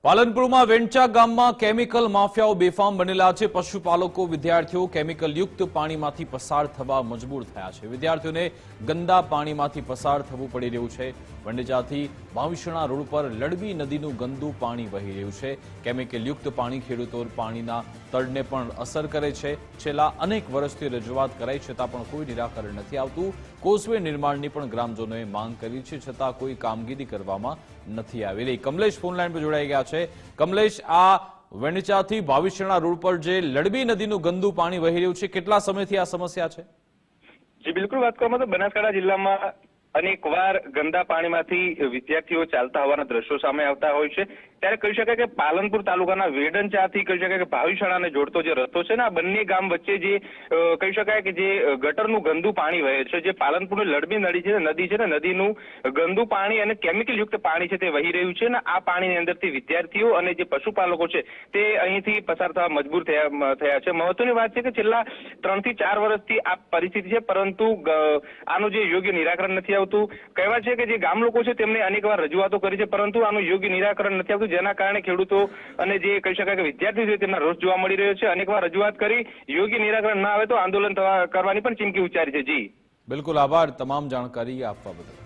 પાલનપુરમાં વેંચા ગામમાં કેમિકલ માફિયાઓ બેફામ બનેલા છે। પશુપાલકો વિદ્યાર્થીઓ કેમિકલયુક્ત પાણીમાંથી પસાર થવા મજબૂર થયા છે। વિદ્યાર્થીઓને ગંદા પાણીમાંથી પસાર થવું પડી રહ્યું છે। વંડેજાથી ભાવિસણા રોડ પર લડબી નદીનું ગંદુ પાણી વહી રહ્યું છે। કેમિકલયુક્ત પાણી ખેડૂતો પાણીના તળને પણ અસર કરે છે। છેલ્લા અનેક વર્ષથી રજૂઆત કરાઈ છતાં પણ કોઈ નિરાકરણ નથી આવતું। કોઝવે નિર્માણની પણ ગ્રામજનોએ માંગ કરી છે, છતાં કોઈ કામગીરી કરવામાં નથી આવી રહી। કમલેશ ફોન લાઈન પર જોડાઈ ગયા છે। કમલેશ, આ વેણચાથી ભાવિસણા રોડ પર જે લડબી નદીનું ગંદુ પાણી વહી રહ્યું છે, કેટલા સમયથી આ સમસ્યા છે? જી બિલકુલ, વાત કરવામાં તો બનાસકાંઠા જિલ્લામાં અનેકવાર ગંદા પાણીમાંથી વિદ્યાર્થીઓ ચાલતા હોવાના દ્રશ્યો સામે આવતા હોય છે। ત્યારે કહી શકાય કે પાલનપુર તાલુકાના વેડંચાથી કહી શકાય કે ભાવિસણાને જોડતો જે રસ્તો છે ને, આ બંને ગામ વચ્ચે જે કહી શકાય કે જે ગટરનું ગંદુ પાણી વહે છે, જે પાલનપુરની લડબી નદી છે ને, નદીનું ગંદુ પાણી અને કેમિકલયુક્ત પાણી છે તે વહી રહ્યું છે ને આ પાણીની અંદરથી વિદ્યાર્થીઓ અને જે પશુપાલકો છે તે અહીંથી પસાર થવા મજબૂર થયા છે। મહત્વની વાત છે કે છેલ્લા 3 થી 4 વર્ષથી આ પરિસ્થિતિ છે, પરંતુ આનું જે યોગ્ય નિરાકરણ નથી આવતું। કહેવાય છે કે જે ગામ લોકો છે તેમને અનેકવાર રજૂઆતો કરી છે, પરંતુ આનું યોગ્ય નિરાકરણ નથી આવતું, જેના કારણે ખેડૂતો અને જે કહી શકાય કે વિદ્યાર્થીઓ છે તેમના રોષ જોવા મળી રહ્યો છે। અનેકવાર રજૂઆત કરી, યોગ્ય નિરાકરણ ના આવે તો આંદોલન કરવાની પણ ચીમકી ઉચ્ચારી છે। જી બિલકુલ, આભાર તમામ જાણકારી આપવા બદલ।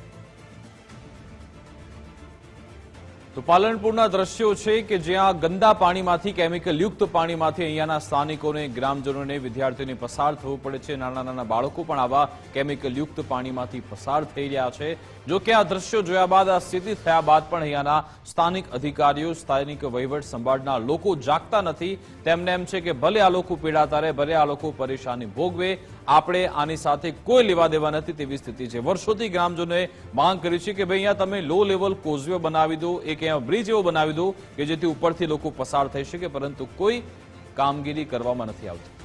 તો પાલનપુરના દ્રશ્યો છે કે જ્યાં ગંદા પાણીમાંથી, કેમિકલયુક્ત પાણીમાંથી અહીંયાના સ્થાનિકોને, ગ્રામજનોને, વિદ્યાર્થીઓને પસાર થવું પડે છે। નાના નાના બાળકો પણ આવા કેમિકલયુક્ત પાણીમાંથી પસાર થઈ રહ્યા છે। જો કે આ દ્રશ્યો જોયા બાદ, આ સ્થિતિ થયા બાદ પણ અહીંયાના સ્થાનિક અધિકારીઓ, સ્થાનિક વહીવટ સંભાળના લોકો જાગતા નથી। તેમને એમ છે કે ભલે આ લોકો પીડાતા રહે, ભલે આ લોકો પરેશાની ભોગવે, આપણે આની સાથે કોઈ લેવા દેવા નથી તેવી સ્થિતિ છે। વર્ષોથી ગ્રામજનોએ માંગ કરી છે કે ભાઈ અહીંયા તમે લો લેવલ કોઝવે બનાવી દો, એક અહીંયા બ્રિજ એવો બનાવી દો કે જેથી ઉપરથી લોકો પસાર થઈ શકે, પરંતુ કોઈ કામગીરી કરવામાં નથી આવતી।